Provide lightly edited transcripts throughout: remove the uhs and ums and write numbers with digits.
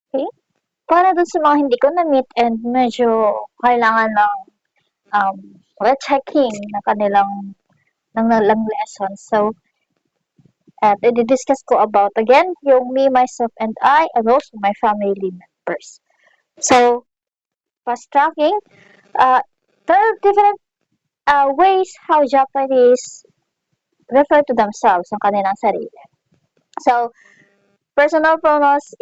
Okay? Para dun sa mga hindi ko na-meet and medyo kailangan ng um, checking na kanilang ng lessons. So, at i-discuss ko about again yung me, myself, and I, and also my family members. So, fast tracking, uh, there are different ways how Japanese refer to themselves, ang kanilang sarili. So, personal pronouns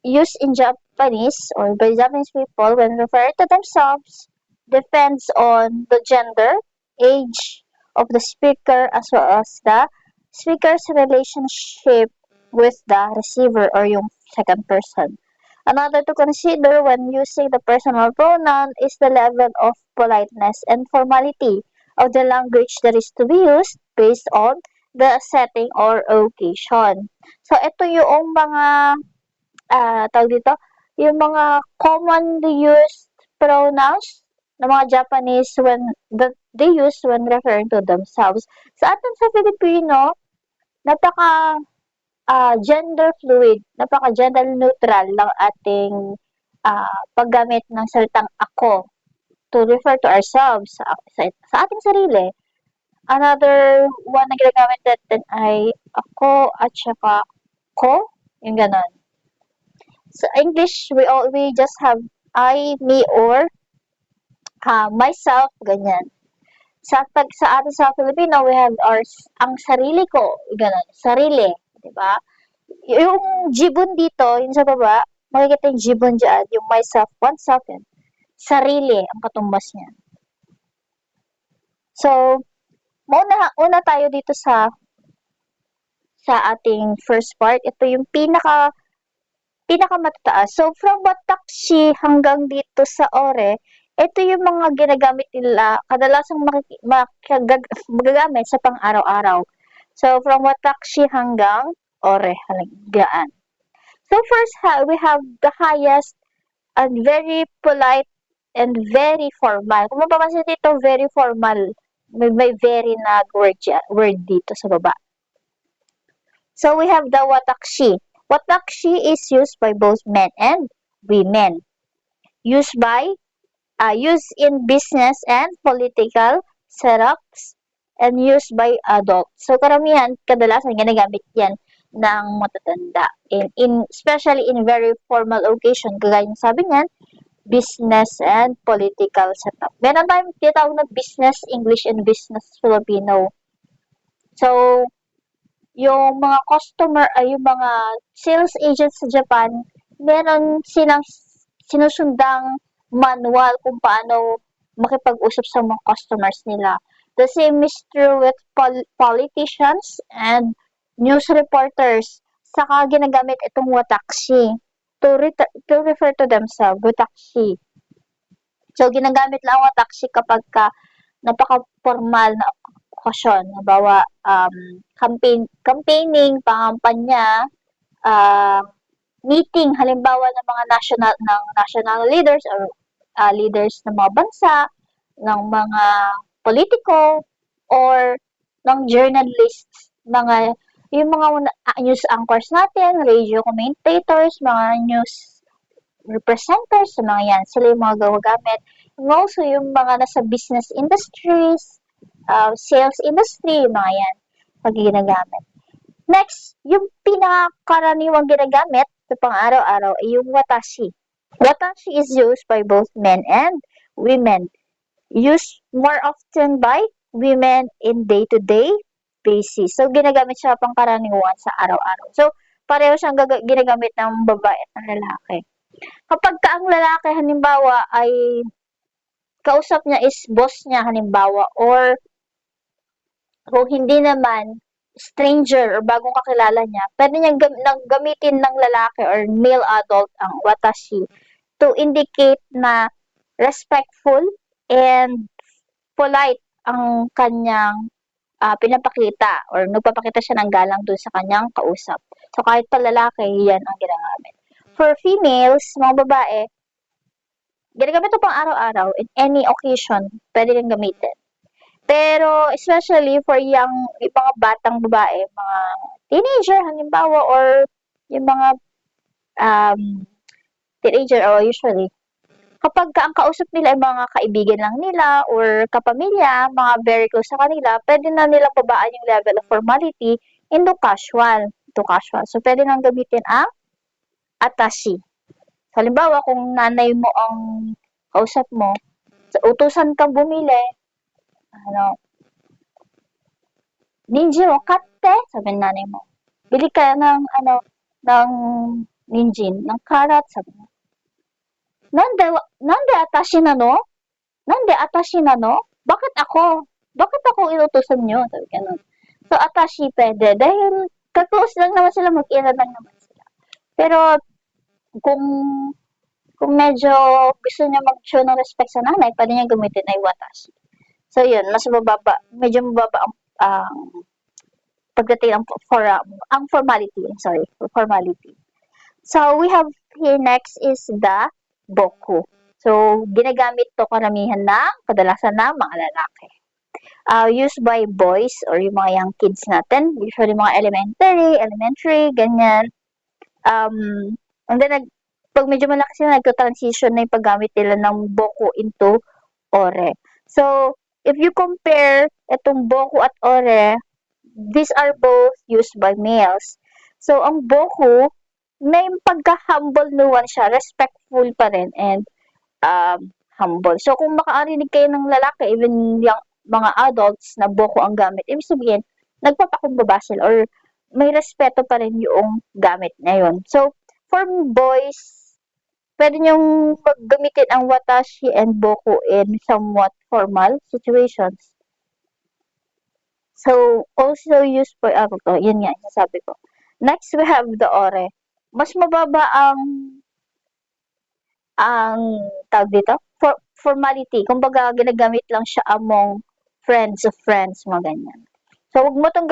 used in Japanese or by Japanese people when referring to themselves depends on the gender, age of the speaker, as well as the speaker's relationship with the receiver or yung second person. Another to consider when using the personal pronoun is the level of politeness and formality of the language that is to be used based on the setting or occasion. So, ito yung mga tawag dito, yung mga commonly used pronouns ng mga Japanese when that they use when referring to themselves. Sa atin sa Filipino, napaka gender fluid, napaka gender neutral ng ating paggamit ng salitang ako to refer to ourselves sa ating sarili. Another one na ginagamit natin ay ako at saka ko, yung ganon. Sa English, we just have I, me, or myself, ganyan. Sa atin sa Filipino, we have ang sarili ko, ganun, sarili, di ba? Yung jibon dito, yung sa baba, makikita yung jibon dyan, yung myself, oneself, yan. Sarili, ang katumbas niya. So, una tayo dito sa ating first part. Ito yung pinakamatataas. So, from Watashi hanggang dito sa Ore, ito yung mga ginagamit nila, kadalasang magagamit sa pang-araw-araw. So, from Watashi hanggang Ore, halagaan. So, first, we have the highest and very polite and very formal. Kung mapapansin dito, very formal. May very na word dito sa baba. So, we have the Watashi. Watashi is used by both men and women. Used in business and political setups and used by adults. So, kadalasan ginagamit yan ng matatanda. Especially in very formal occasion, kagaya ng sabi niyan, business and political setup. Meron tayong tinatawag na business English and business Filipino. So, yung mga customer ay yung mga sales agents sa Japan, meron silang sinusundang manual kung paano makipag-usap sa mga customers nila. The same is true with politicians and news reporters. Saka ginagamit itong watashi to refer to themselves, watashi. So, ginagamit lang ang watashi kapag napaka-formal na okasyon. Halimbawa, campaigning, pangampanya, meeting, halimbawa ng mga national leaders or leaders ng mga bansa, ng mga politiko, or ng journalists, yung mga news anchors natin, radio commentators, mga news representers, mga yan, sila yung mga gawagamit. And also, yung mga nasa business industries, sales industry, mga yan, pag ginagamit. Next, yung pinakakaraniwang ginagamit sa pang-araw-araw ay yung watashi. Watashi is used by both men and women. Used more often by women in day-to-day basis. So, ginagamit siya pangkaraniwan sa araw-araw. So, pareho siyang ginagamit ng babae at ng lalaki. Kapag ang lalaki, halimbawa, ay kausap niya is boss niya, halimbawa, or kung hindi naman, stranger or bagong kakilala niya, pwede niyang gamitin ng lalaki or male adult ang watashi to indicate na respectful and polite ang kanyang pinapakita or nagpapakita siya ng galang dun sa kanyang kausap. So, kahit pa lalaki, yan ang ginagamit. For females, mga babae, ginagamit ito pang araw-araw in any occasion, pwede rin gamitin. Pero, especially for yung mga batang babae, mga teenager, halimbawa, or yung mga teenager o usually, kapag ang kausap nila ay mga kaibigan lang nila or kapamilya, mga very close sa kanila, pwede na nilang babaan yung level of formality into casual. So, pwede nang gamitin ang atashi. Halimbawa, kung nanay mo ang kausap mo, utusan kang bumili, ninjin mo katte, sabi ng nanay mo. Bili ka ng ninjin, ng carrot, sabi mo. Nande atashi nano? Nande atashi nano? Bakit ako? Bakit ako inutusan nyo? Sabi ganun. So, atashi pwede. Dahil katuos lang naman sila, mag-ina lang naman sila. Pero, kung medyo gusto niya mag-show ng respect sa nanay, pwede niya gamitin ay watashi. So, yun, medyo mababa ang pagdating ang formality. Formality. So, we have here next is the boku. So, ginagamit to kadalasan ng mga lalaki. Used by boys or yung mga young kids natin, usually mga elementary, ganyan. And then, pag medyo malaki sila, nagto-transition na yung paggamit nila ng boku into ore. So, if you compare itong boku at ore, these are both used by males. So, ang boku, may pagka-humble nuance siya, respectful pa rin, and humble. So, kung makarinig kayo ng lalaki, even yung mga adults na boku ang gamit, ibig sabihin, nagpapakumbaba sila or may respeto pa rin yung gamit na yun. So, for boys, pwede nyong maggamitin ang watashi and boku in somewhat formal situations. So, also used for, yun nga, sabi ko. Next, we have the ore. Mas mababa ang tawag dito, formality. Kumbaga, ginagamit lang siya among friends of friends, mga ganyan. So, wag mo itong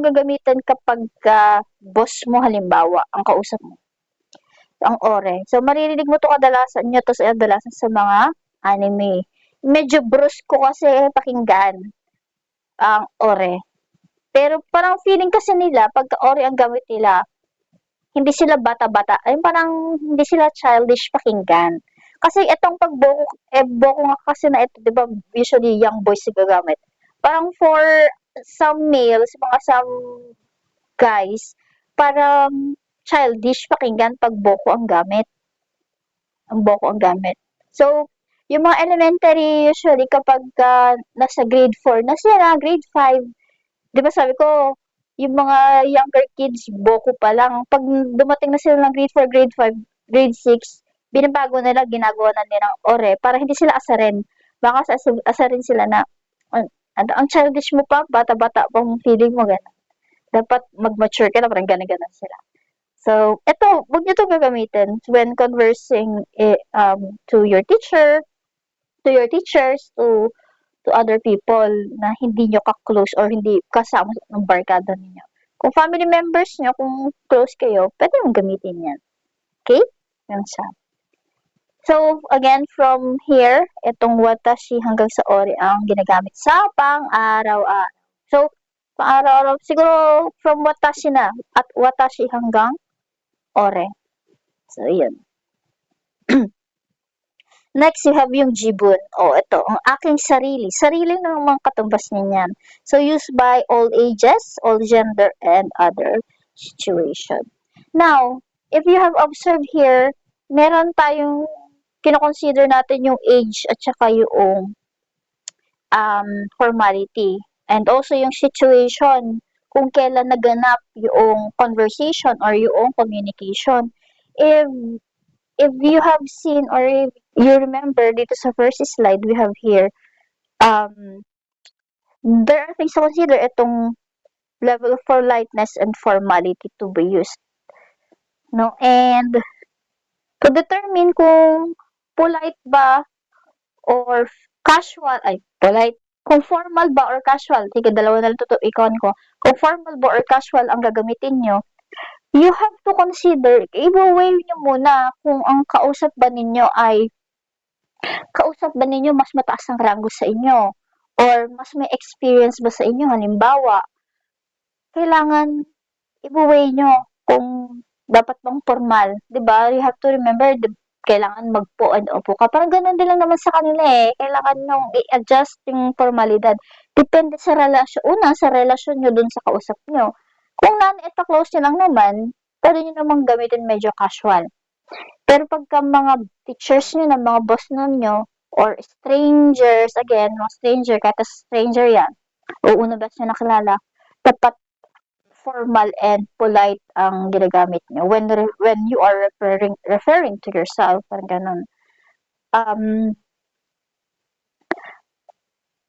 gagamitin kapag boss mo, halimbawa, ang kausap mo. Ang ore. So, maririnig mo ito kadalasan sa mga anime. Medyo brusco kasi pakinggan ang ore. Pero parang feeling kasi nila, pagka ore ang gamit nila, hindi sila bata-bata. Ay, parang hindi sila childish pakinggan. Kasi itong boku nga kasi na ito, di ba, usually young boys gagamit. Parang for some males, some guys, parang childish pakinggan pag boku ang gamit. So, yung mga elementary, usually, kapag nasa grade 4 na sila, grade 5, di ba sabi ko, yung mga younger kids, boku pa lang. Pag dumating na sila ng grade 4, grade 5, grade 6, binabago nila, ginagawa na nila ng ore para hindi sila asarin. Baka asarin sila na, ang childish mo pa, bata-bata pang feeling mo, gano'n. Dapat mag-mature ka na, parang gano'n sila. So, ito, huwag nyo ito gagamitin when conversing to your teacher, to your teachers, to other people na hindi nyo ka-close or hindi kasama ng barkada ninyo. Kung family members nyo, kung close kayo, pwede mong gamitin yan. Okay? Yan siya. So, again, from here, itong watashi hanggang sa ore ang ginagamit sa pang-araw-araw. So, pang-araw-araw, siguro from watashi na at watashi hanggang ore. So, yun. Next, you have yung jibun. Ito, ang aking sarili. Sarili ng mga katumbas niyan. So, used by all ages, all gender, and other situation. Now, if you have observed here, meron tayong kinoconsider natin yung age at saka yung formality. And also yung situation, kung kailan naganap yung conversation or yung communication. If you have seen or if you remember dito sa first slide we have here, there are things to consider itong level of politeness and formality to be used. No? And to determine kung polite ba or casual, kung formal ba or casual, sige, dalawa na lang ikon ko, kung formal ba or casual ang gagamitin nyo, you have to consider, i-weigh nyo muna kung ang kausap ba ninyo mas mataas ang rango sa inyo or mas may experience ba sa inyo. Halimbawa, kailangan i-weigh nyo kung dapat bang formal, 'di ba? You have to remember kailangan magpo and opo ka. Parang gano'n din lang naman sa kanila, kailangan niyong i-adjust yung pormalidad. Depende sa sa relasyon niyo dun sa kausap niyo. Kung close niyo lang naman, puwede niyo namang gamitin medyo casual. Pero pagka mga teachers niyo na, mga boss ninyo or strangers, again, mga stranger, kahit stranger 'yan, o una beses niyo nakilala, dapat formal and polite ang ginagamit niyo when you are referring to yourself, parang gano'n. Um,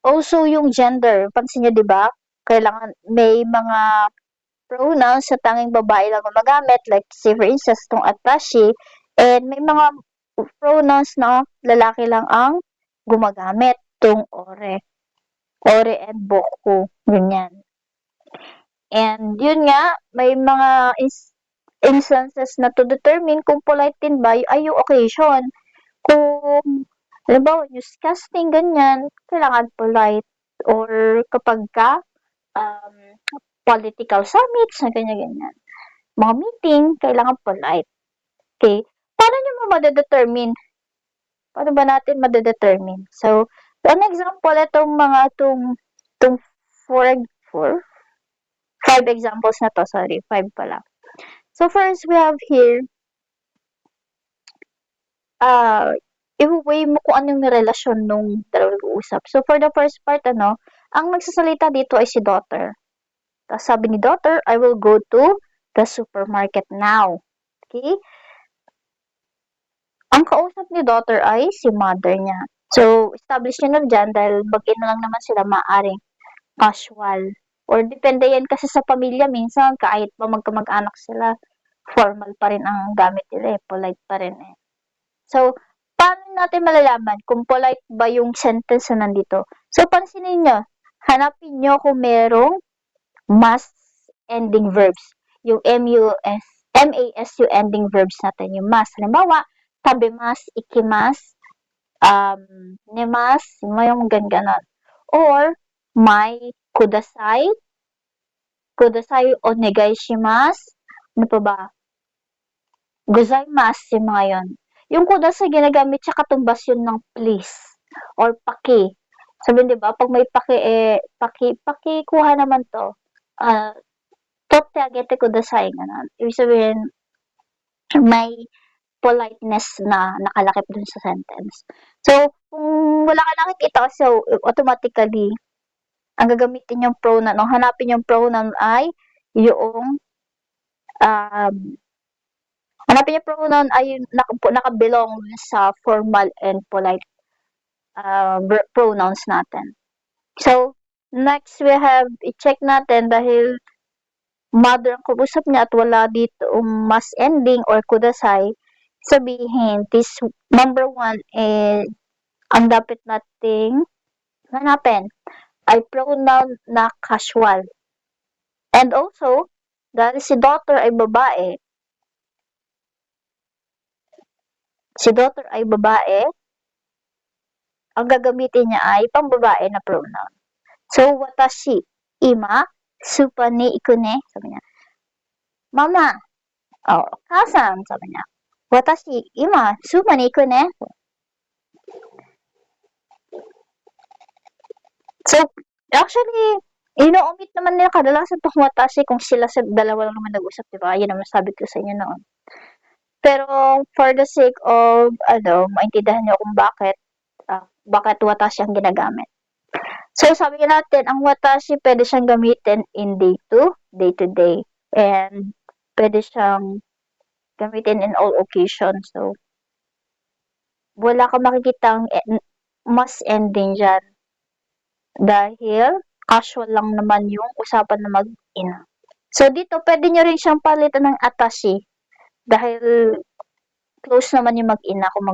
Also yung gender, pansin niyo 'di ba, kailangan may mga pronouns na tanging babae lang gumagamit, like say for instance 'tong atashi, and may mga pronouns na lalaki lang ang gumagamit, 'tong ore and boku, ganyan. And yun nga, may mga instances na to determine kung polite din ba ay yung occasion. Kung halimbawa newscasting ganyan, kailangan polite, or kapagka um, political summits na ganyan-ganyan. Mga meeting, kailangan polite. Okay? Paano niyo mo made-determine? Paano ba natin made-determine? So, an example, itong 4, 5 examples na to, sorry, 5 pala. So, first we have here, i-weigh mo kung anong relasyon nung dalawang nag-uusap. So, for the first part, ang nagsasalita dito ay si daughter. Tapos sabi ni daughter, I will go to the supermarket now. Okay? Ang kausap ni daughter ay si mother niya. So, establish niya na dyan dahil mag-ina lang naman sila, maaring casual. Or depende yan kasi sa pamilya, minsan kahit pa magkamag-anak sila, formal pa rin ang gamit nila, polite pa rin . So, paano natin malalaman kung polite ba yung sentence na nandito? So, pansinin nyo, hanapin nyo kung merong mas ending verbs. Yung MASU ending verbs natin, yung mas. Halimbawa, tabemas, ikimas, nemas, yung ganon. Or, may kudasai onegaishimasu, ano pa ba? Gozaimasu, yung mga yun. Yung kudasai ginagamit siya katumbas yun ng please or paki. Sabihin 'di ba, pag may paki kuha naman 'to. Totte agete kudasai, ganun. Ibig sabihin, may politeness na nakalakip dun sa sentence. So, kung wala ka nakikita, so automatically, ang gagamitin yung pronoun, hanapin yung pronoun ay yung hanapin yung pronoun ay nakabelong sa formal and polite pronouns natin. So, next we have, i-check natin dahil mother ang kausap niya at wala dito mas ending or kudasai, sabihin, this number 1 ang dapat nating hanapin ay pronoun na casual. And also, dahil si daughter ay babae, ang gagamitin niya ay pambabae na pronoun. So, watashi, ima, supa ni ikune, sabi niya. Mama, kasan, sabi niya. Watashi, ima, supa ni ikune. So, actually, ino-omit naman nila kadalasan itong watashi kung sila sa dalawa lang naman nag-usap, diba? Yan naman sabi ko sa inyo noon. Pero, for the sake of, maintindihan niyo kung bakit watashi ang ginagamit. So, sabi natin, ang watashi pwede siyang gamitin in day to day. And, pwede siyang gamitin in all occasions. So, wala ka makikitang mas ending dyan. Dahil, casual lang naman yung usapan na mag-ina. So, dito, pwede nyo rin siyang palitan ng atashi. Dahil, close naman yung mag-ina kung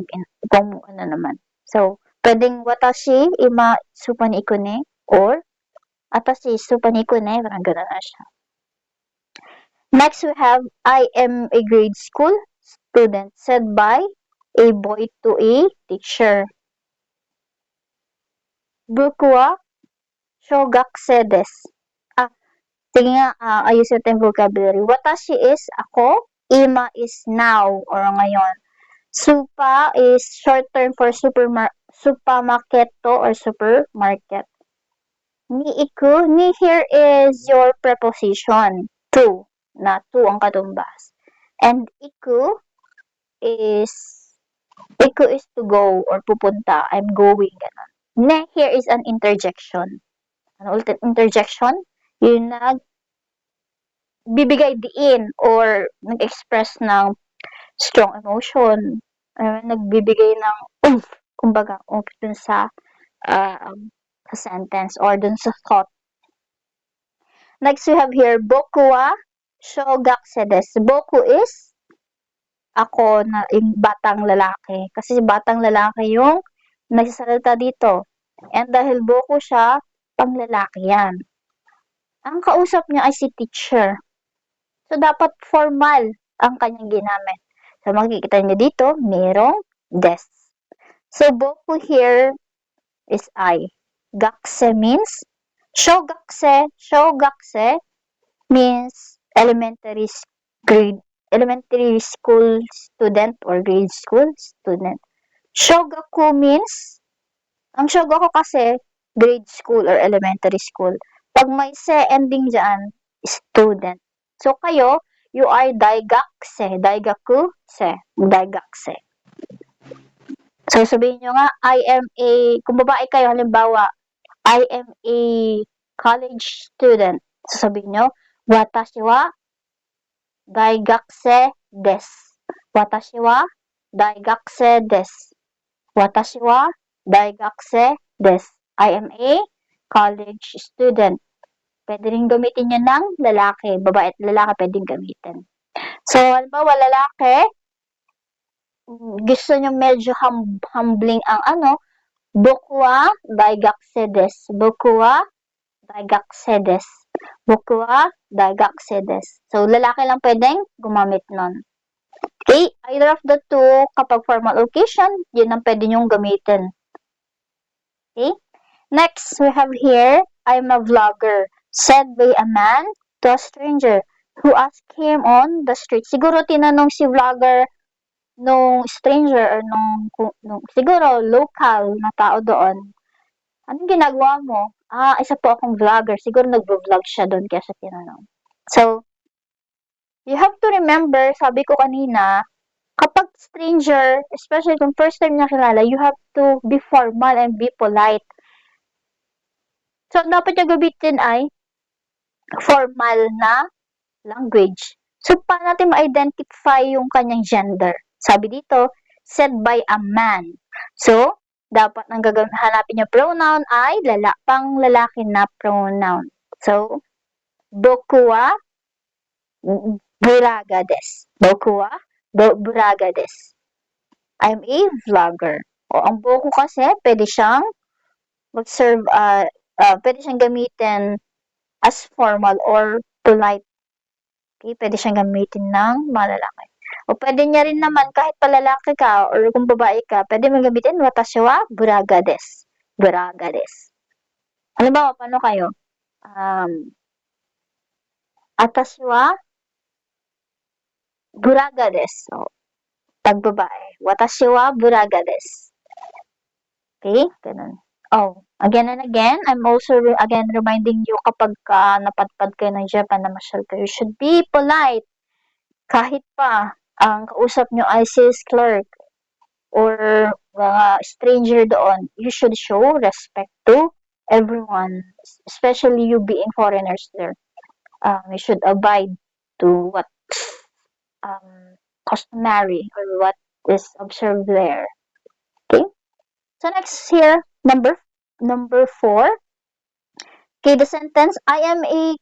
ano naman. So, pwedeng watashi, ima, supa ni ikune, or atashi, supa ni ikune, parang gano'n na siya. Next, we have, I am a grade school student, said by a boy to a teacher. Boku wa shogakusei desu. Sige nga, ayusin natin yung vocabulary. Watashi is ako, Ima is now or ngayon. Supa is short term for supermarketo or supermarket. Ni iku, ni here is your preposition. To. Na to ang katumbas. And is iku is to go or pupunta. I'm going. Ganun. Ne here is an interjection. Ano ulit interjection? Yung nagbibigay diin or nag-express ng strong emotion. Nagbibigay ng oomph. Kumbaga, oomph dun sa sentence or dun sa thought. Next, we have here, boku wa shogakse desu. Boku is ako na yung batang lalaki. Kasi batang lalaki yung nagsasalita dito. And dahil boku siya, panglalaki yan. Ang kausap niya ay si teacher. So, dapat formal ang kanyang ginamit. So, makikita niyo dito, merong des. So, boku here is I. Gakse means shogakse means elementary school student or grade school student. Shogaku means, ang shogaku kasi grade school or elementary school. Pag may se ending dyan, student. So kayo, you are daigakse, daigaku-se, daigakse. So sabihin nyo nga, kung babae kayo, halimbawa, I am a college student. So sabihin nyo, watashi wa daigakse desu. Watashi wa daigakse desu. Watashi wa daigakse desu. I am a college student. Pwede rin gamitin nyo ng lalaki. Babae at lalaki pwedeng gamitin. So, halimbawa lalaki, gusto nyo medyo humbling ang boku wa daigakse desu. Boku wa daigakse desu. Boku wa daigakse desu. So, lalaki lang pwedeng gumamit nun. Okay? Either of the two, kapag formal occasion, yun ang pwede nyong gamitin. Okay? Next, we have here, I'm a vlogger, said by a man to a stranger who asked him on the street. Siguro tinanong si vlogger nung stranger or nung siguro local na tao doon. Anong ginagawa mo? Isa po akong vlogger. Siguro nagbo-vlog siya doon kaya siya tinanong. So, you have to remember, sabi ko kanina, kapag stranger, especially kung first time niya kilala, you have to be formal and be polite. So, dapat niya gamitin ay formal na language. So, paano natin ma-identify yung kanyang gender? Sabi dito, said by a man. So, dapat ang hanapin niyo pronoun ay pang-lalaki na pronoun. So, boku wa buraga desu. Boku wa buraga desu. I'm a vlogger. O, ang boku kasi, pwede siyang mag-serve, pwede siyang gamitin as formal or polite. Okay, pwede siyang gamitin ng malalaki. O pwede niya rin naman kahit palalaki ka or kung babae ka, pwede mo gamitin watashi wa buraga desu. Buraga desu. Halimbawa, paano kayo? Atashi wa buraga desu. So, pag babae, watashi wa buraga desu. Okay, ganun. Oh, again and again, I'm also again reminding you kapag napadpad kayo ng Japan na masyal kayo, you should be polite. Kahit pa ang kausap nyo ay sales clerk or mga stranger doon, you should show respect to everyone, especially you being foreigners there. You should abide to what customary or what is observed there. Okay? So next here, number 4. Okay, the sentence, I am a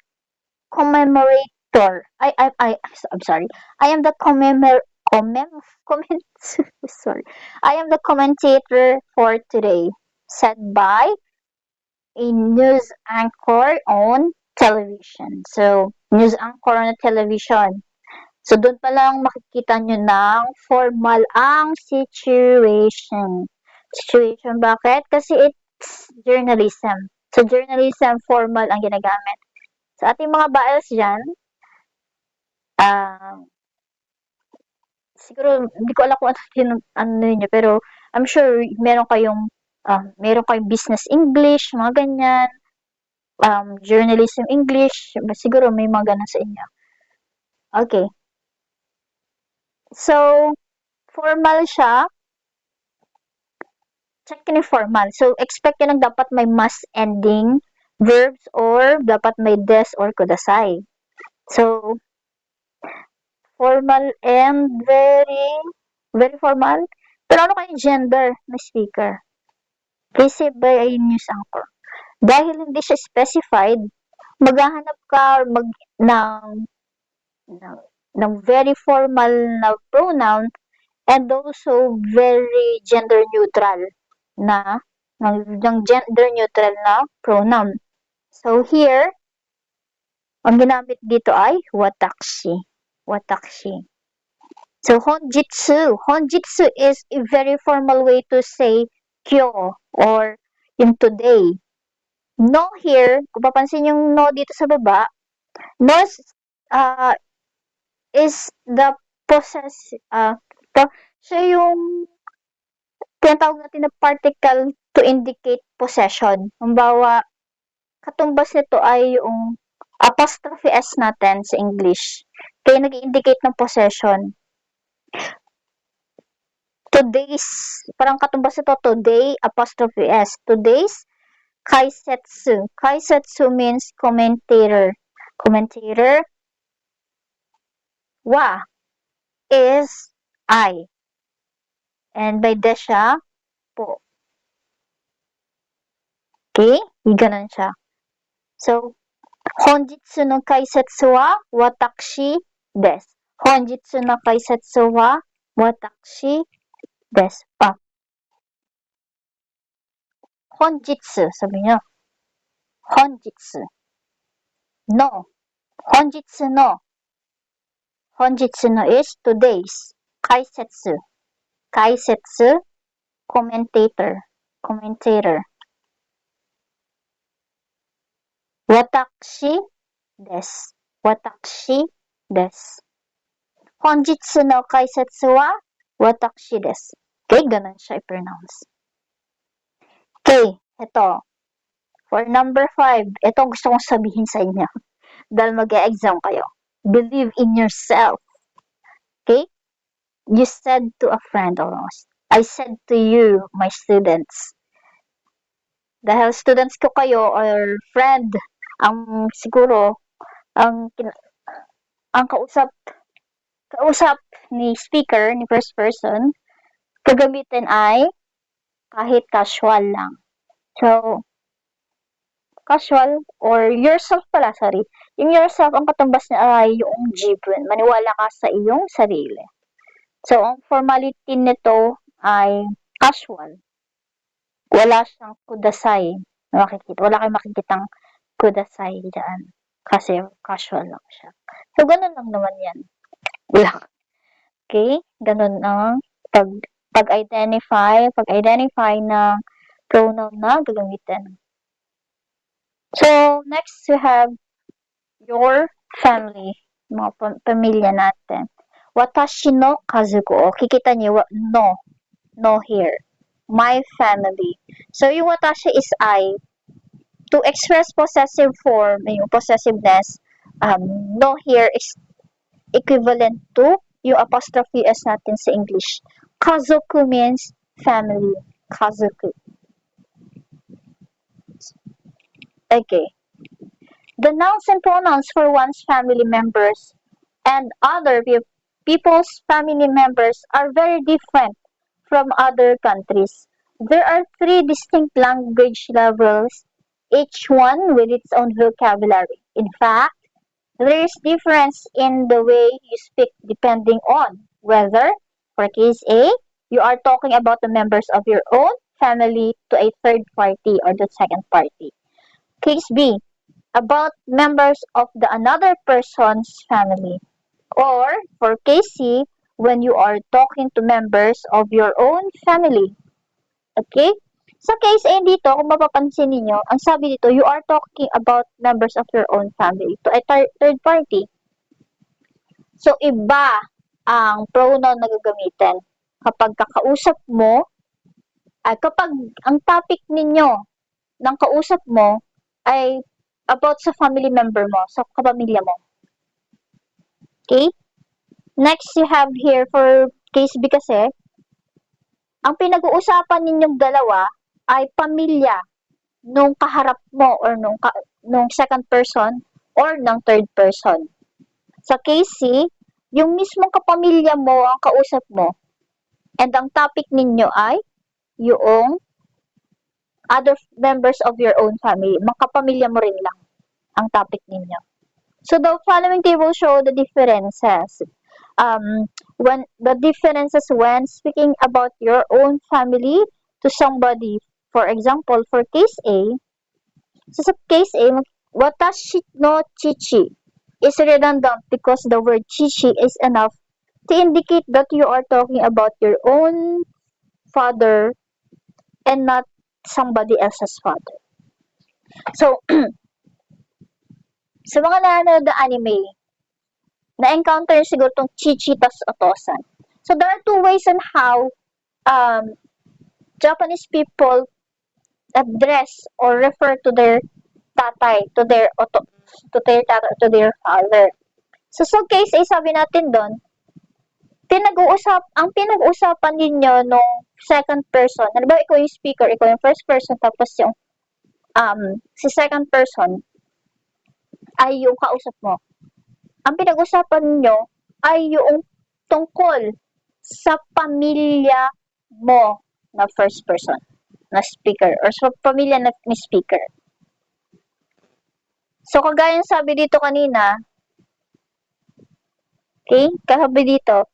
commemorator. I'm sorry. I am the sorry. I am the commentator for today, said by a news anchor on television. So, news anchor on television. So, doon pa lang makikita nyo ng formal ang situation. Situation, bakit? Kasi it's journalism. So, journalism, formal ang ginagamit. Sa ating mga baels dyan, siguro hindi ko alam kung ano ninyo, pero I'm sure meron kayong business English, mga ganyan, journalism English, siguro may mga ganun sa inyo. Okay. So, formal siya. Check ni formal. So, expect nyo lang dapat may mas ending verbs or dapat may des or kudasai. So, formal and very, very formal. Pero ano kayong gender na speaker? Received by a news anchor. Dahil hindi siya specified, maghahanap ka ng, ng very formal na pronoun and also very gender neutral na ng gender neutral na pronoun. So here, ang ginamit dito ay watashi. Watashi. So honjitsu. Honjitsu is a very formal way to say kyo or yung today. No here, kung papansin yung no dito sa baba, no is the siya yung tinatawag natin na particle to indicate possession. Halimbawa, katumbas nito ay yung apostrophe S natin sa English. Kaya nag-indicate ng possession. Today's, parang katumbas nito, today, apostrophe S. Today's kaisetsu. Kaisetsu means commentator. Commentator. Wa is I. And by desha, po. Okay? Ganun siya. So, honjitsu no kaisetsu wa watashi desu. Honjitsu no kaisetsu wa watashi desu. Honjitsu, sabi niyo. Honjitsu. No. Honjitsu no. Honjitsu no is today's. Kaisetsu. Kaisetsu, commentator. Commentator. Watashi desu. Watashi desu. Honjitsu no kaisetsu wa watashi desu. Okay, ganun siya i-pronounce. Okay, ito. For number 5, ito gusto kong sabihin sa inyo. Dahil mag-e-exam kayo. Believe in yourself. Okay? You said to a friend almost. I said to you, my students. Dahil students ko kayo or friend, ang siguro, ang kausap ni speaker, ni first person, gagamitin ay kahit casual lang. So, casual or yourself pala, sorry. Yung yourself, ang katumbas niya ay yung given. Maniwala ka sa iyong sarili. So, ang formality nito ay casual. Wala siyang kudasai. Wala kayong makikitang kudasai dyan. Kasi casual lang siya. So, ganun lang naman yan. Wala. Okay? Ganun ang pag-identify ng pronoun na gagamitin. So, next we have your family, mga pamilya natin. Watashi no kazuko. Kikita niyo, no here. My family. So, yung watashi is I. To express possessive form, yung possessiveness, no here is equivalent to yung apostrophe S natin sa English. Kazoku means family. Kazoku. Okay. The nouns and pronouns for one's family members and other people's family members are very different from other countries. There are 3 distinct language levels, each one with its own vocabulary. In fact, there is difference in the way you speak depending on whether, for case A, you are talking about the members of your own family to a third party or the second party. Case B, about members of the another person's family. Or, for case C, when you are talking to members of your own family. Okay? Sa case A dito, kung mapapansin niyo, ang sabi dito, you are talking about members of your own family to a third party. So, iba ang pronoun na gagamitin. Kapag kakausap mo, kapag ang topic ninyo ng kausap mo ay about sa family member mo, sa kapamilya mo. Okay? Next, you have here for case B kasi, ang pinag-uusapan ninyong dalawa ay pamilya nung kaharap mo or nung second person or ng third person. Sa case C, yung mismong kapamilya mo ang kausap mo and ang topic ninyo ay yung other members of your own family. Mga kapamilya mo rin lang ang topic ninyo. So the following table show the differences. When the differences when speaking about your own family to somebody. For example, for case A, so sa case A, watashi no chichi is redundant because the word chichi is enough to indicate that you are talking about your own father and not somebody else's father. So, sa mga nanonood ng anime, na-encounter siguro itong chichi tas otosan. So, there are two ways on how Japanese people address or refer to their tatay, to their father. So, sa case A, sabi natin doon, ang pinag-uusapan ninyo nung second person, halimbawa ikaw yung speaker, ikaw yung first person, tapos yung si second person ay yung kausap mo. Ang pinag-usapan ninyo ay yung tungkol sa pamilya mo na first person na speaker or sa pamilya ni speaker. So, kagaya ng sabi dito kanina, okay, kasabi dito,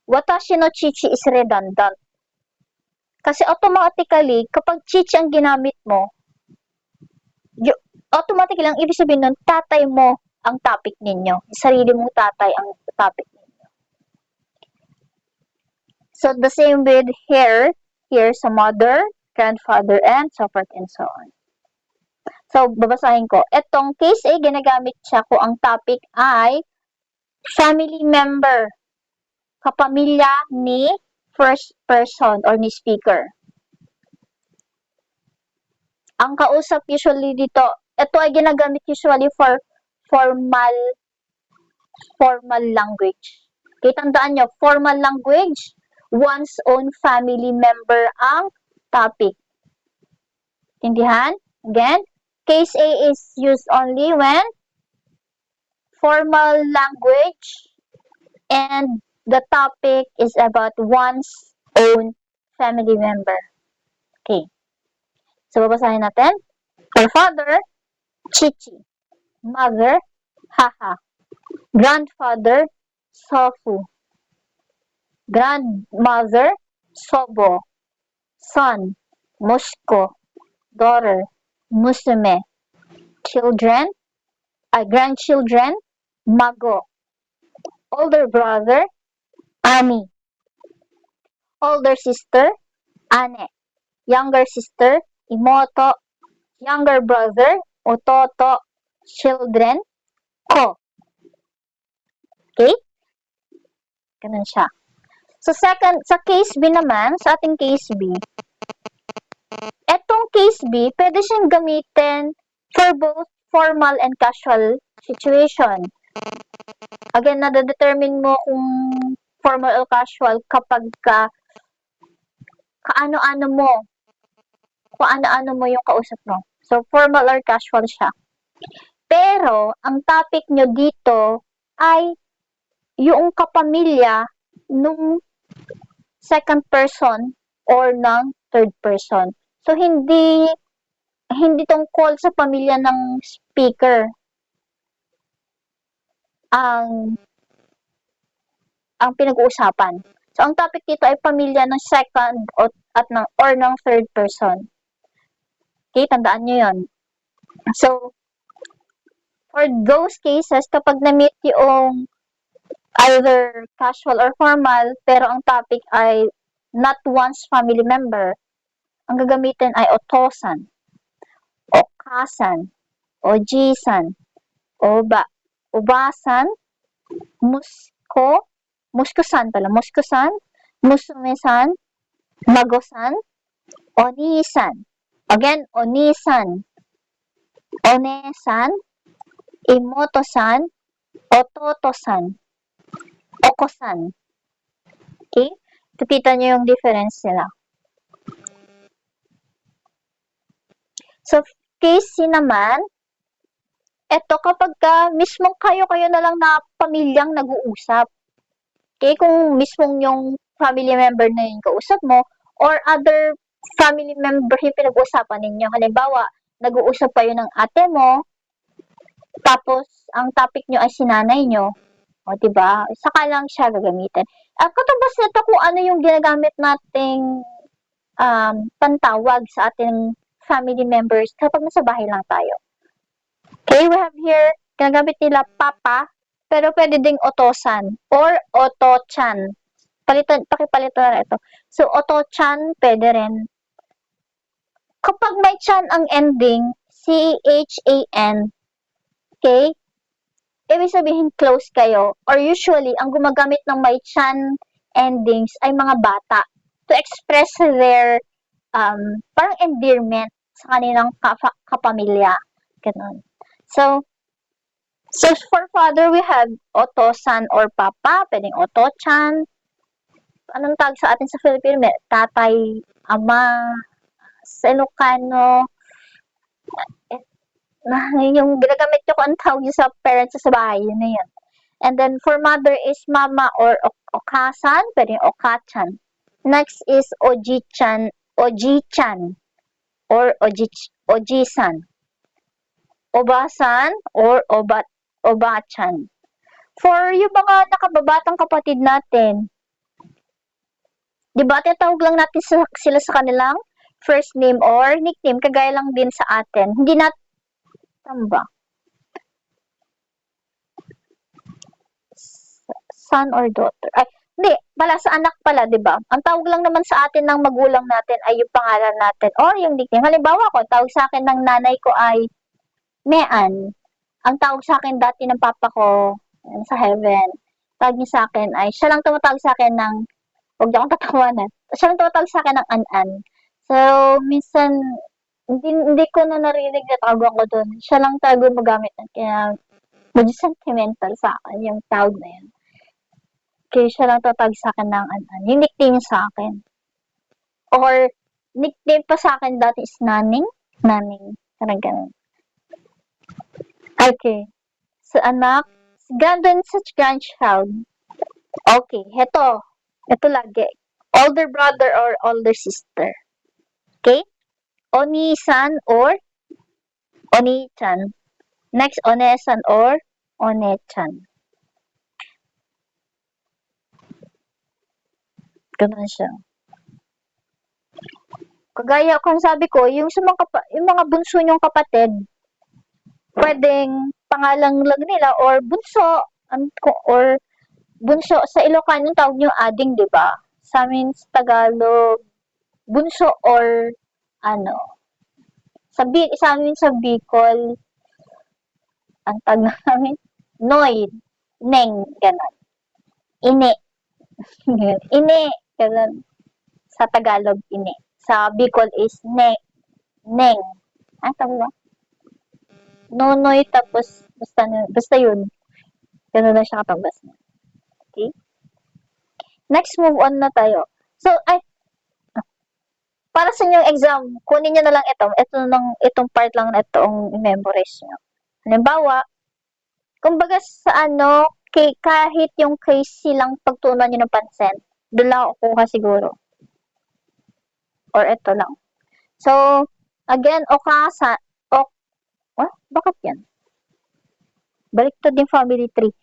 watashi no chichi is redundant. Kasi automatically, kapag chichi ang ginamit mo, automatically ang ibig sabihin nun, tatay mo ang topic ninyo. Sarili mong tatay ang topic ninyo. So, the same with here sa mother, grandfather, and so forth and so on. So, babasahin ko. Etong case A, ginagamit siya kung ang topic ay family member, kapamilya ni first person or ni speaker. Ang kausap usually dito, ito ay ginagamit usually for formal language. Okay, tandaan nyo, formal language, one's own family member ang topic. Tindihan? Again, case A is used only when formal language and the topic is about one's own family member. Okay. So, babasahin natin. For father, chichi. Mother, haha. Grandfather, sofu. Grandmother, sobo. Son, mushko. Daughter, musume. Grandchildren, mago. Older brother, ami. Older sister, ane. Younger sister, imoto. Younger brother, ototo. Children, ko. Okay? Ganun siya. Sa case B naman, sa ating case B, etong case B, pwede siyang gamitin for both formal and casual situation. Again, nade-determine mo kung formal or casual kapag kaano-ano mo yung kausap mo. So, formal or casual siya. Pero, ang topic nyo dito ay yung kapamilya nung second person or ng third person. So, hindi tungkol sa pamilya ng speaker ang pinag-uusapan. So, ang topic dito ay pamilya ng second or ng third person. Okay, tandaan nyo yun. So, for those cases, kapag na-meet yung either casual or formal, pero ang topic ay not one's family member, ang gagamitin ay otosan, okasan, ojisan, obasan, musko, Musko-san pala, Musko-san, Musume-san, Mago-san, Oni-san. Again, Oni-san, One-san, Imoto-san, Ototo-san, Oko-san. Okay? Kita nyo yung difference nila. So, case C naman, eto kapag mismong kayo-kayo na lang na pamilyang nag-uusap. Okay? Kung mismong yung family member na yung kausap mo, or other family member yung pinag-uusapan ninyo. Halimbawa, nag-uusap kayo ng ate mo, tapos ang topic nyo ay sinanay nyo. O, diba? Saka lang siya gagamitin. Katubas nito kung ano yung ginagamit nating pantawag sa ating family members kapag nasa bahay lang tayo. Okay, we have here, ginagamit nila papa, pero pwede ding otosan or oto-chan. Pakipalitan na ito. So, oto-chan, pwede rin. Kapag may chan ang ending, C-H-A-N, okay, ibig sabihin close kayo. Or usually, ang gumagamit ng may chan endings ay mga bata to express their parang endearment sa kanilang kapamilya. Ganun. So for father, we have oto-san or papa, pwedeng oto-chan. Anong tawag sa atin sa Filipino? Tatay, ama, sa Ilocano, yung ginagamit ko ang tawag sa parents sa bahay, yun na yun. And then for mother is mama or okasan, pwedeng okachan. Next is oji-chan, oji-chan, or oji-san. Obasan or obachan. For yung mga nakababatang kapatid natin, di ba, tinatawag lang natin sila sa kanilang first name or nickname, kagaya lang din sa atin. Hindi natin, tama ba? Son or daughter. Ay, hindi, pala sa anak pala, di ba? Ang tawag lang naman sa atin ng magulang natin ay yung pangalan natin or yung nickname. Halimbawa ko, tawag sa akin ng nanay ko ay Mean. Ang tawag sa akin dati ng papa ko sa heaven, tawag niya sa akin ay, siya lang tumatawag sa akin ng, huwag niyo akong tatawanan, siya lang tumatawag sa akin ng An-An. So, minsan, hindi ko na narinig na tawagan ko doon. Siya lang talaga magamit. Kaya, medyo sentimental sa akin yung tawag na yun. Kaya siya lang tumatawag sa akin ng An-An. Yung nickname sa akin. Or, nickname pa sa akin dati is Naning. Naning. Parang ganun. Okay. So, anak, grandchild. Okay, ito lagi. Older brother or older sister. Okay? Oni-san or Oni-chan. Next, One-san or One-chan. Ganun siya. Kagaya kung sabi ko, yung mga bunso nyong kapatid, pwedeng pangalang lang nila or bunso or bunso sa Ilocano tawag niyo ading, 'di ba? Sa amin sa Tagalog, bunso or sa amin sa Bicol, ang tawag namin noy, neng, ganun. Ine. Ine, ganun. Sa Tagalog, ine. Sa Bicol is neng. Tawag ba? Nonoy, tapos basta yun. Ganun na siya katabas niya. Okay? Next, move on na tayo. So, para sa inyong exam, kunin nyo na lang itong part lang na itong memorize nyo. Halimbawa, kumbaga sa kahit yung case silang pagtunan nyo ng pansin, doon lang ako kuha siguro. Or ito lang. So, again, bakit yan? Baliktad yung family tree.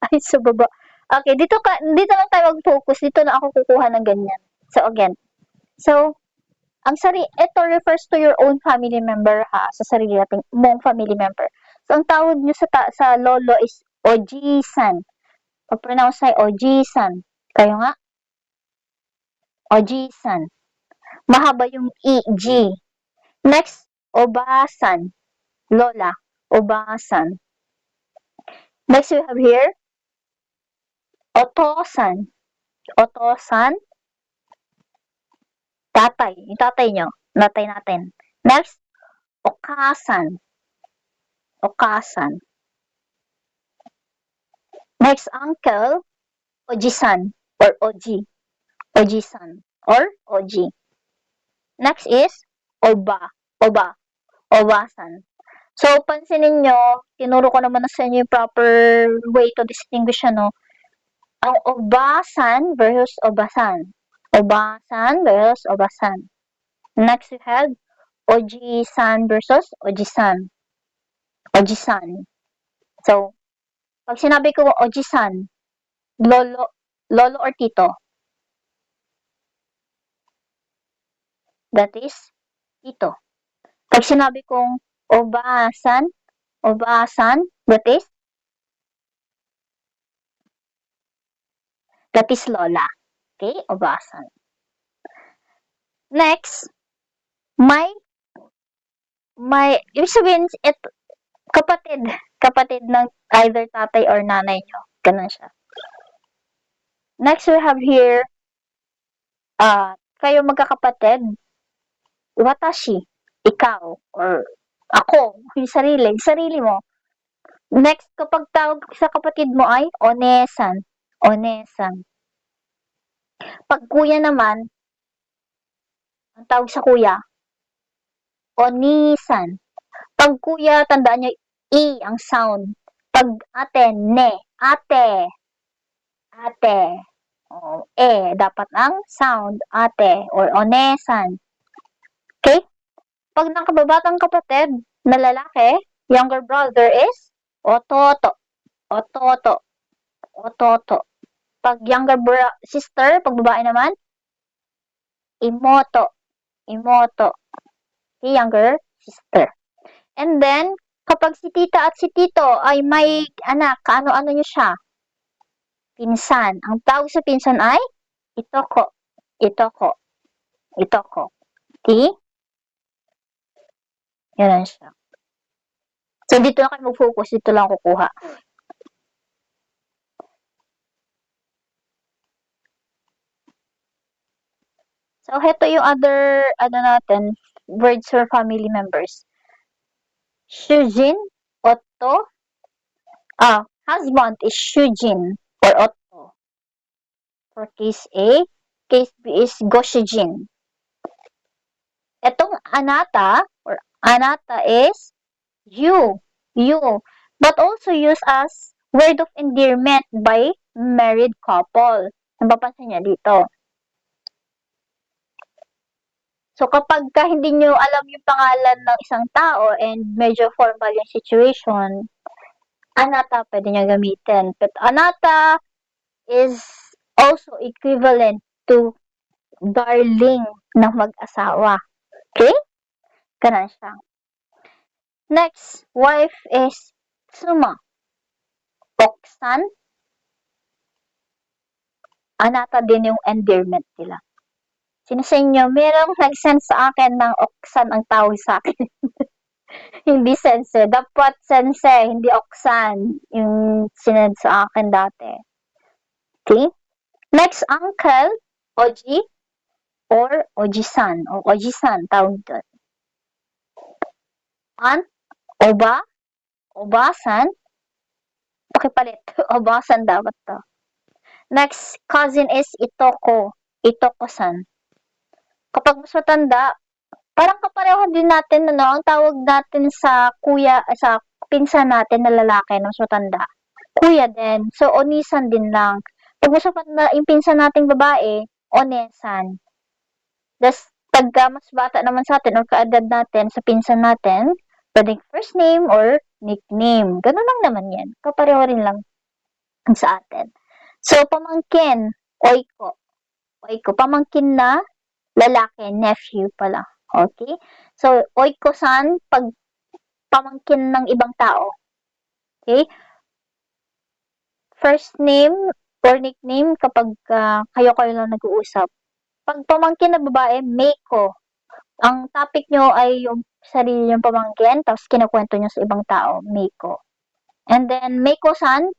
Ay, sa baba. Okay, dito lang tayo mag-focus. Dito na ako kukuha ng ganyan. So, again. So, ito refers to your own family member sa sarili nating mong family member. So, ang tawag nyo sa lolo is Oji-san. Pag-pronounce ay Oji-san. Kayo nga? Oji-san. Mahaba yung E-G. Next, Oba-san. Lola. Oba-san. Next, we have here, Otosan. Otosan. Tatay. Yung tatay nyo. Tatay natin. Next, okasan. Okasan. Next, uncle. Ojisan. Or oji. Ojisan. Or oji. Next is oba. Oba. Obasan. So, pansinin nyo, tinuro ko naman na sa inyo yung proper way to distinguish, ano, ang obasan versus obasan. Obasan versus obasan. Next, we have oji-san versus oji-san. Oji-san. So, pag sinabi ko oji-san, lolo or tito. That is tito. Pag sinabi kong obasan, that is lola. Okay, obasan. Next, ibig sabihin, kapatid ng either tatay or nanay nyo. Ganun siya. Next, we have here, kayo magkakapatid, watashi, ikaw, or ako, yung sarili mo. Next, kapag tawag sa kapatid mo ay onesan. Onesan. Pag kuya naman, ang tawag sa kuya, onisan. Pag kuya, tandaan nyo, ang sound. Pag ate, ne. Ate. Dapat ang sound, ate, or onesan. Okay? Pag nakababatang kapatid na lalaki, younger brother is ototo. Pag younger sister, pag babae naman, imoto. Okay, younger sister. And then, kapag si tita at si tito ay may anak, kaano-ano nyo siya? Pinsan. Ang tawag sa pinsan ay itoko. Okay? Yan siya. So, dito na kayo mag-focus. Dito lang kukuha. So, heto yung other, words for family members. Shujin, Otto. Husband is Shujin or Otto. For case A. Case B is Goshijin. Etong anata is you. But also used as word of endearment by married couple. Napapansin niya dito. So, kapag hindi nyo alam yung pangalan ng isang tao and medyo formal yung situation, anata pwede nyo gamitin. But anata is also equivalent to darling ng mag-asawa. Okay? Ganun siya. Next, wife is tsuma. Oksan. Anata din yung endearment nila. Sino sa inyo, merong nag-send sa akin ng oksan ang tawag sa akin. Hindi sense. Dapat sense, hindi oksan yung sinend sa akin dati. Okay? Next, uncle, oji, or oji-san, o oji-san, tawag doon. Aunt, obasan, pakipalit, obasan dapat to. Next, cousin is itoko-san. Kapag mas matanda, parang kapareho din natin, ang tawag natin sa kuya, sa pinsan natin na lalaki na mas matanda. Kuya din. So, onisan din lang. Pag mas matanda yung pinsan nating babae, onesan. Tapos, pagka mas bata naman sa atin or kaedad natin sa pinsan natin, pwedeng first name or nickname. Ganun lang naman yan. Kapareho rin lang sa atin. So, pamangkin, oiko. Pamangkin na lalaki, nephew pala. Okay? So, oiko-san, pag pamangkin ng ibang tao. Okay? First name or nickname kapag kayo lang nag-uusap. Pag pamangkin na babae, meiko. Ang topic nyo ay yung sarili yung pamangkin, tapos kinukwento nyo sa ibang tao, meiko. And then, meiko-san,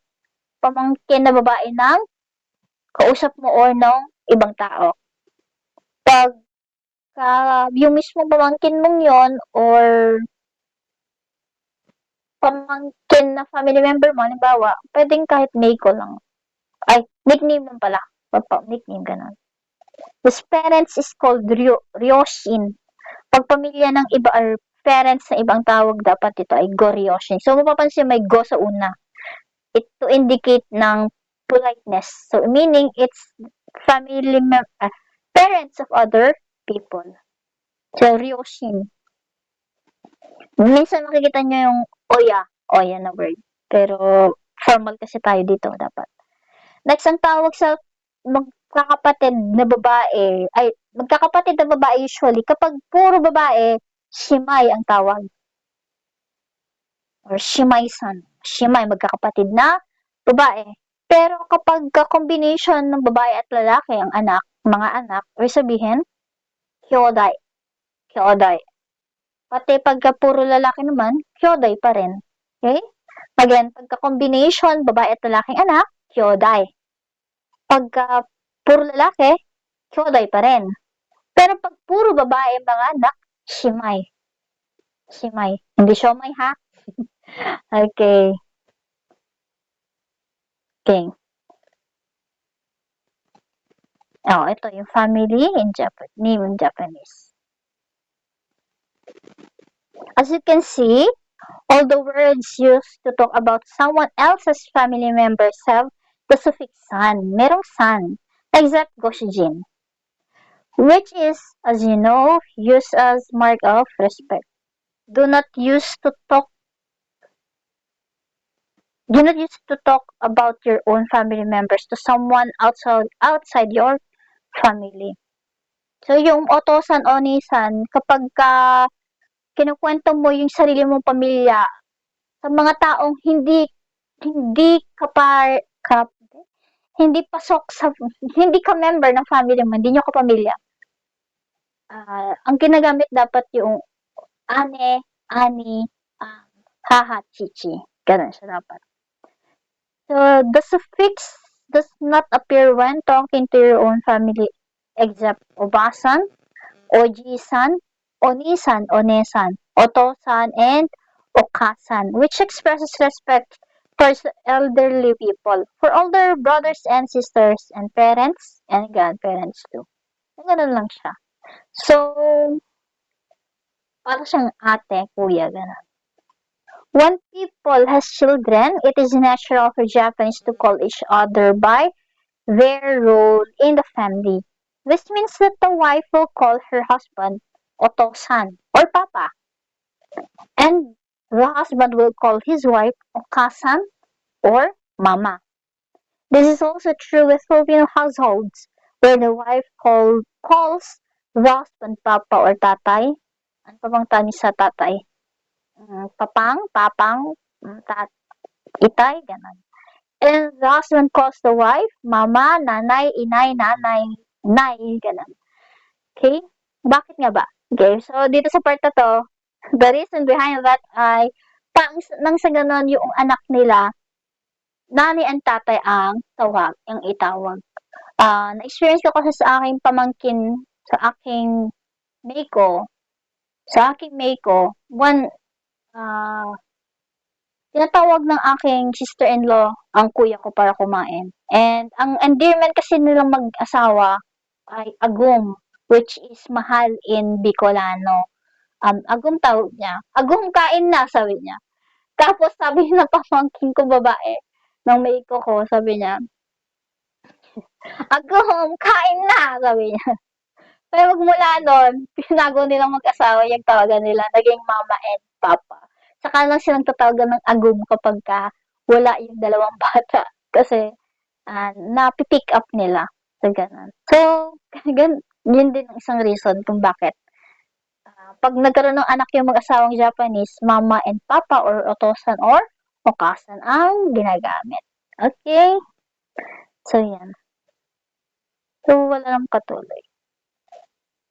pamangkin na babae ng kausap mo or ng ibang tao. Pagka yung mismong pamangkin mong yon or pamangkin na family member mo, halimbawa, pwedeng kahit Meiko lang. Ay, nickname lang pala. Nickname, ganun. His parents is called Ryoshin. Pag pamilya ng iba or parents na ibang tawag, dapat ito ay Goryoshin. So, mapapansin may go sa una. It to indicate ng politeness. So, meaning it's parents of other people. So, Ryoshin. Minsan makikita nyo yung oya na word. Pero, formal kasi tayo dito dapat. Next, ang tawag sa magkakapatid na babae, usually, kapag puro babae, shimay ang tawag. Or shimay-san. Shimay, magkakapatid na babae. Pero kapag combination ng babae at lalaki ang mga anak, or sabihin, kyodai. Pati pagka puro lalaki naman, kyodai pa rin. Okay? Again, pagka combination, babae at lalaking anak, kyodai. Pagka puro lalaki, kyodai pa rin. Pero pag puro babae mga anak, shimay. Hindi siomay, ha? Okay. Ito yung family name in Japanese. As you can see, all the words used to talk about someone else's family members have the suffix san. Merong san, except goshijin, which is, as you know, used as mark of respect. Do not use to talk about your own family members to someone outside your family. So, yung otosan o nisan, kapag kinukwento mo yung sarili mong pamilya sa mga taong hindi ka member ng family mo, hindi nyo kapamilya. Ang ginagamit dapat yung ane, ani, haha, chichi. Ganun siya dapat. So, the suffix does not appear when talking to your own family except obasan, oji-san, oni-san, one-san, oto-san, and okasan, which expresses respect towards elderly people, for older brothers and sisters, and parents, and grandparents too. Ganun lang siya. So, parang siyang ate, kuya, ganun. When people has children, it is natural for Japanese to call each other by their role in the family. This means that the wife will call her husband oto-san or papa, and the husband will call his wife okasan or mama. This is also true with Filipino households, where the wife calls the husband papa or tatay. Ano pa bang tawag sa tatay? Papang, itay, ganun. And the husband calls the wife mama, nanay, inay, nanay, nay, ganun. Okay? Bakit nga ba? Okay, so dito sa part na to, the reason behind that ay nang sa ganon yung anak nila, nanay and tatay ang itawag. Na-experience ko kasi sa aking pamangkin, sa aking Meiko, tinatawag ng aking sister-in-law ang kuya ko para kumain. And ang endearment kasi nilang mag-asawa ay agum, which is mahal in Bicolano. Agum tawag niya. Agum, kain na, sabi niya. Tapos sabi ng pamangkin ko babae, ng Meiko ko, sabi niya, agum, kain na, sabi niya. Pero magmula nun, pinago nilang mag-asawa yung tawagan nila, naging mama and papa. Saka lang silang tatawagan ng agum kapag wala yung dalawang bata. Kasi, napipick up nila. So, ganun. So, yun din ang isang reason kung bakit. Pag nagkaroon ng anak yung mag-asawang Japanese, mama and papa or otosan or okasan ang ginagamit. Okay? So, yan. So, wala nang patuloy.